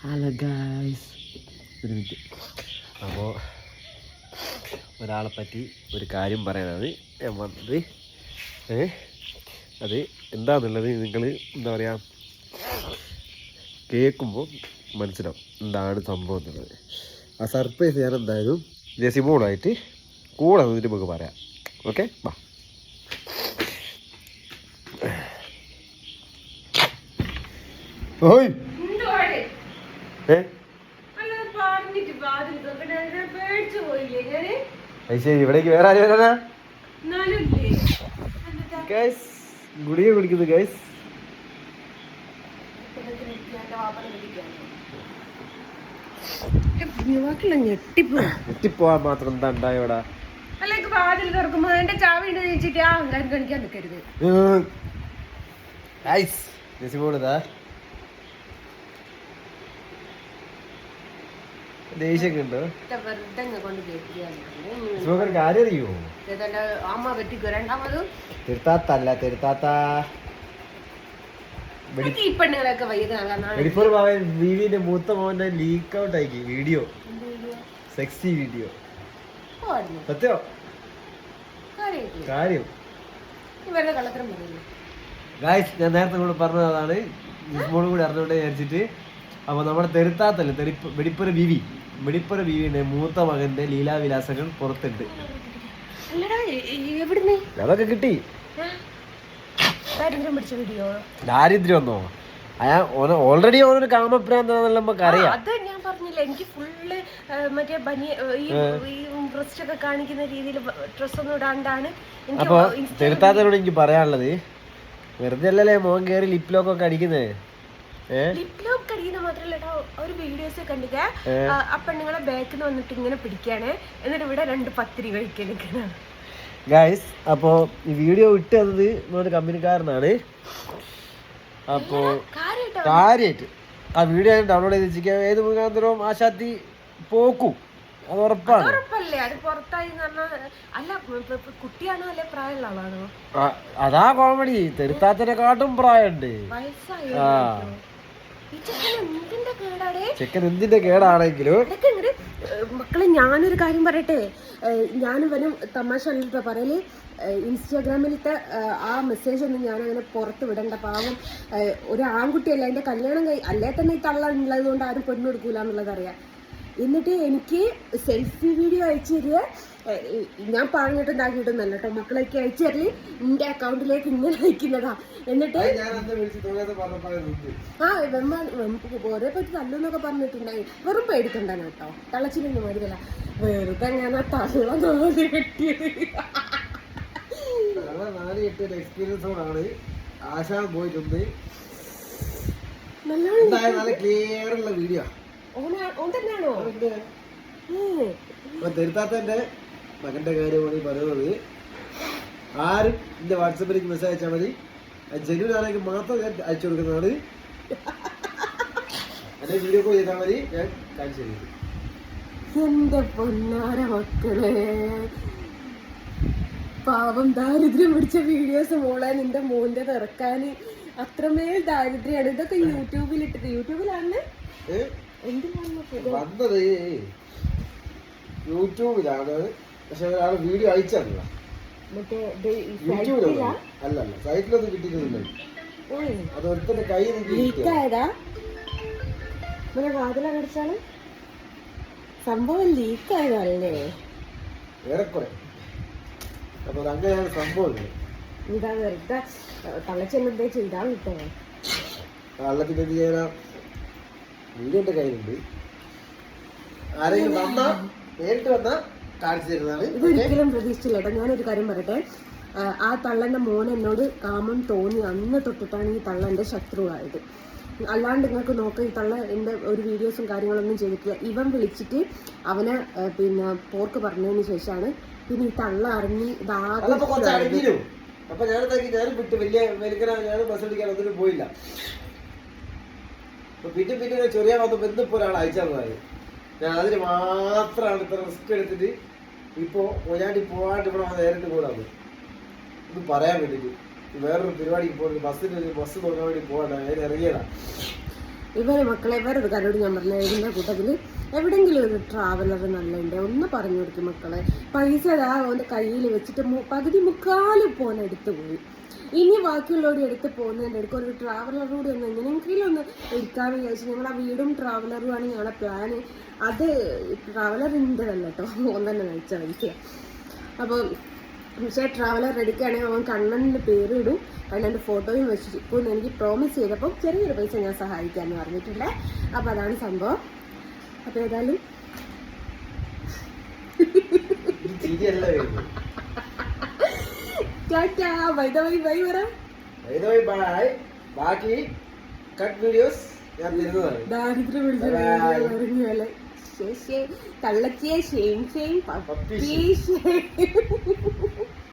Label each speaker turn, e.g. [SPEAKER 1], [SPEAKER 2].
[SPEAKER 1] Hello guys, ഒരു minute. അപ്പോൾ ഒരാളെ പറ്റി ഒരു കാര്യം പറയാനാണ് ഞാൻ വന്നത്. അത് എന്താണെന്നുള്ളത് നിങ്ങൾ എന്താ പറയുക, കേൾക്കുമ്പോൾ മനസ്സിലാവും എന്താണ് സംഭവം എന്നുള്ളത്. ആ സർപ്രൈസ് ഞാൻ എന്തായാലും ജെസിമോളായിട്ട് കൂടെ വന്നിട്ട് നമുക്ക് പറയാം. ഓക്കെ, വാ. ഓയ് ശരി, ഇവിടേക്ക് വേറെ ആര് വരാനാ? ഗൈസ്, ഗുളിക കുടിക്കുന്നു ഗൈസ്. ഞെട്ടിപ്പോവാൻ മാത്രം എന്താ ഉണ്ടായോടാ? ദേഷ്യമൊക്കെ ഉണ്ടോ? കാര്യം അറിയോ? തിരുത്താത്തല്ല, തിരുത്താത്ത ബീവിന്റെ മൂത്ത മോന്റെ ലീക്ക് ഔട്ട് ആക്കി വീഡിയോ, സെക്സി വീഡിയോ. സത്യോ കാര്യം ഗായ്സ്, ഞാൻ നേരത്തെ കൂടെ പറഞ്ഞതാണ്, ജിസ്മോളും കൂടി അറിഞ്ഞുകൊണ്ട് വിചാരിച്ചിട്ട്. അപ്പൊ നമ്മുടെ തെരുത്താത്തല്ലേ, വെടിപ്പുര ബീവിന്റെ മൂത്ത മകന്റെ ലീലാവിലാസങ്ങൾ പുറത്തുണ്ട്. അതൊക്കെ കിട്ടി. ദാരിദ്ര്യം ഒന്നോ? ഓൾറെഡി ഓനൊരു കാമപ്രാന്താണെന്നല്ല നമുക്ക് അറിയാം.
[SPEAKER 2] അത് ഞാൻ പറഞ്ഞില്ല, എനിക്ക് ഫുള്ള് മറ്റേ ബ്രസ്റ്റ് ഒക്കെ കാണിക്കുന്ന രീതിയിൽ ഡ്രസ് ഒന്നും ഇടാണ്ടാണ്.
[SPEAKER 1] അപ്പൊ തെരുത്താത്തനോട് എനിക്ക് പറയാനുള്ളത്, വെറുതെ അല്ലല്ലേ മോൻ കയറി ലിപ് ലോക്ക് ഒക്കെ അടിക്കുന്നേ.
[SPEAKER 2] ലിപ് ലോക്ക് അടിക്കുന്ന മാത്രല്ല, ഒരു വീഡിയോസ് കണ്ടിട്ട് ആ പെണ്ണുങ്ങളെ ബാക്കിൽ വന്നിട്ട് ഇങ്ങനെ പിടിക്കാണ്, എന്നിട്ട് ഇവിടെ 2 പത്തിരി കഴിക്കാൻ.
[SPEAKER 1] ഗൈസ്, അപ്പോ ഈ വീഡിയോ ഇട്ട് തന്നത് നമ്മുടെ കമ്പനിക്കാരനാണ്. അപ്പോ കാര്യമായിട്ട് ആ വീഡിയോ ഞാൻ ഡൗൺലോഡ് ചെയ്ത് വെച്ചിരിക്കുക. ഏത് മുഖാന്തരവും ആശാത്തി പോക്കും, അത് ഉറപ്പാണ്. അതാ കോമഡി. തെരുത്താത്തിനെക്കാട്ടും പ്രായമുണ്ട്. ചെക്കൻ എന്തിന്റെ കേടാണെങ്കിലും.
[SPEAKER 2] മക്കളെ, ഞാനൊരു കാര്യം പറയട്ടെ. ഞാനിവനും തമാശ അല്ലല്ലോ പറയല്. ഇൻസ്റ്റാഗ്രാമിലത്തെ ആ മെസ്സേജ് ഒന്നും ഞാനങ്ങനെ പുറത്ത് വിടണ്ട. പാവം ഒരു ആൺകുട്ടിയല്ല, അതിന്റെ കല്യാണം അല്ലേ തന്നെ ഈ തള്ള ഉള്ളത് കൊണ്ട് ആരും പെണ്ണ് കൊടുക്കൂല എന്നുള്ളത് അറിയാം. എന്നിട്ട് എനിക്ക് സെൽഫി വീഡിയോ അയച്ചു തരിക. ഞാൻ പറഞ്ഞിട്ടുണ്ടാക്കിയിട്ടൊന്നല്ല കേട്ടോ, മക്കളൊക്കെ അയച്ചു തരല് എന്റെ അക്കൗണ്ടിലേക്ക് ഇങ്ങനെ അയക്കുന്നതാ. എന്നിട്ട് ഓരോ പറ്റി തല്ലെന്നൊക്കെ പറഞ്ഞിട്ടുണ്ടായി. വെറും പേടിക്കണ്ടാണ് കേട്ടോ, തള്ളച്ചിലൊന്നും മേടിക്കല. വെറുതെ ഞാൻ ആ തള്ള നാല് കെട്ടിയത്.
[SPEAKER 1] എക്സ്പീരിയൻസോടാണ് ആശ പോയിട്ടുണ്ട്.
[SPEAKER 2] നല്ല
[SPEAKER 1] ക്ലിയർ ഉള്ള വീഡിയോ
[SPEAKER 2] ഓൻ തന്നെയാണോ?
[SPEAKER 1] തെരുത്താത്തന്റെ മകന്റെ കാര്യമാണ് ഈ പറയുന്നത്. ആരും എന്റെ വാട്സാപ്പിലേക്ക് മെസ്സേജ് അയച്ചാൽ മതി, ജെന്യൂൻ ആണെങ്കിൽ മാത്രം ഞാൻ അയച്ചു കൊടുക്കുന്നതാണ്. എന്റെ വീഡിയോ കോൾ ചെയ്താൽ മതി, ഞാൻ കാണിച്ചു തരും.
[SPEAKER 2] എന്റെ പൊന്നാര മക്കളെ, പാവം ദാരിദ്ര്യം പിടിച്ച വീഡിയോസ് മോളെ നിന്റെ മോന്റെ ഇറക്കാൻ അത്രമേൽ ദാരിദ്ര്യാണ്. ഇതൊക്കെ യൂട്യൂബിലിട്ടിട്ട്, യൂട്യൂബിലാണ്
[SPEAKER 1] വന്നത്, യൂട്യൂബിലാണ്. പക്ഷെ ഒരാൾ വീഡിയോ അയച്ചല്ല, യൂട്യൂബിലല്ല, അല്ലല്ല സൈറ്റിലൊന്നും കിട്ടിയിട്ടില്ല. അത് ഒരുത്തന്റെ കയ്യിൽ
[SPEAKER 2] ലീക്കായതാ. വാതിലടച്ചാണ് സംഭവം, ലീക്കായതല്ലേ
[SPEAKER 1] ഏറെക്കുറെ. അപ്പൊ അങ്ങനെയാണ് സംഭവം.
[SPEAKER 2] ഇതാ വെറുതെ തള്ളച്ചെന്നെ ചെയ്താ കിട്ടോ.
[SPEAKER 1] തള്ളത്തിന് എന്ത് ചെയ്യാനാ? വീഡിയോ എന്റെ കയ്യിലുണ്ട്. ആരെങ്കിലും വന്നാ നേരിട്ട് വന്നാ കാണിച്ചു തരുന്നതാണ്.
[SPEAKER 2] ഇതൊരിക്കലും പ്രതീക്ഷിച്ചില്ല കേട്ടോ. ഞാനൊരു കാര്യം പറയട്ടെ. ആ തള്ളന്റെ മോൻ എന്നോട് കാമം തോന്നി അന്ന് തൊട്ടിട്ടാണ് ഈ തള്ളന്റെ ശത്രുവായത്. അല്ലാണ്ട് നിങ്ങൾക്ക് നോക്കാം, ഈ തള്ള എൻ്റെ ഒരു വീഡിയോസും കാര്യങ്ങളൊന്നും ചെയ്തിട്ടില്ല. ഇവൻ വിളിച്ചിട്ട് അവനെ പിന്നെ പോർക്ക് പറഞ്ഞതിന് ശേഷമാണ് പിന്നെ ഈ തള്ള അറിഞ്ഞ്
[SPEAKER 1] അപ്പൊ ഞാനും വിട്ടു. വലിയ ഞാൻ ബസ് അടിക്കാൻ ഒന്നിനും പോയില്ല. പിന്നെ ചെറിയ വന്നപ്പോ എന്തിപ്പോ ഒരാൾ അയച്ചാൽ ഞാൻ അതിന് മാത്രമാണ് ഇത്ര റിസ്ക് എടുത്തിട്ട് ഇപ്പോ ഒരാട്ടി പോവാണ്ട് ഇവിടെ നേരിട്ട് കൂടാണ് ഇത് പറയാൻ വേണ്ടിട്ട്. വേറൊരു പരിപാടിക്ക് പോകുന്നത് ബസ് നോക്കാൻ വേണ്ടി പോകണ്ട, ഞാൻ ഇറങ്ങിയതാ.
[SPEAKER 2] ഇവരെ മക്കളെ ഇവരത് കാരോട് ഞാൻ പറഞ്ഞ ഇതിൻ്റെ കൂട്ടത്തിൽ എവിടെയെങ്കിലും ഒരു ട്രാവലർ നല്ലുണ്ട് ഒന്ന് പറഞ്ഞു കൊടുക്കും മക്കളെ. പൈസ അതാ അവൻ്റെ കയ്യിൽ വെച്ചിട്ട് പകുതി മുക്കാലും പോലെ എടുത്തു പോയി. ഇനി ബാക്കിയുള്ളവരും എടുത്ത് പോകുന്നതിൻ്റെ അടുക്ക് ഒരു ട്രാവലറോട് ഒന്ന് എങ്ങനെയെങ്കിലും ഒന്ന് എടുക്കാമെന്ന് വിചാരിച്ചു. ഞങ്ങൾ ആ വീടും ട്രാവലറുമാണ് ഞങ്ങളുടെ പ്ലാന്. അത് ട്രാവലറിൻ്റെ അല്ല കേട്ടോ, ഓൻ തന്നെ നയിച്ച പൈസ. അപ്പോൾ പക്ഷേ ട്രാവലർ എടുക്കുകയാണെങ്കിൽ അവൻ കണ്ണൻ്റെ പേരിടും, കണ്ണൻ്റെ ഫോട്ടോയും വെച്ചിരിക്കും എനിക്ക് പ്രോമിസ് ചെയ്തപ്പോൾ ചെറിയൊരു പൈസ ഞാൻ സഹായിക്കാമെന്ന് പറഞ്ഞിട്ടുണ്ട്. അപ്പോൾ അതാണ് സംഭവം. അപ്പോൾ ഏതായാലും ടാറ്റാ, ബൈ ബൈ ബൈ പറ.
[SPEAKER 1] ബാക്കി കട്ട് വീഡിയോസ് ഞാൻ തരുന്നതാണ്.
[SPEAKER 2] ദാരിദ്ര്യം പിടിച്ച തള്ളച്ചിയെ ഷെയിം ഷെയിം പപ്പി ഷെയിം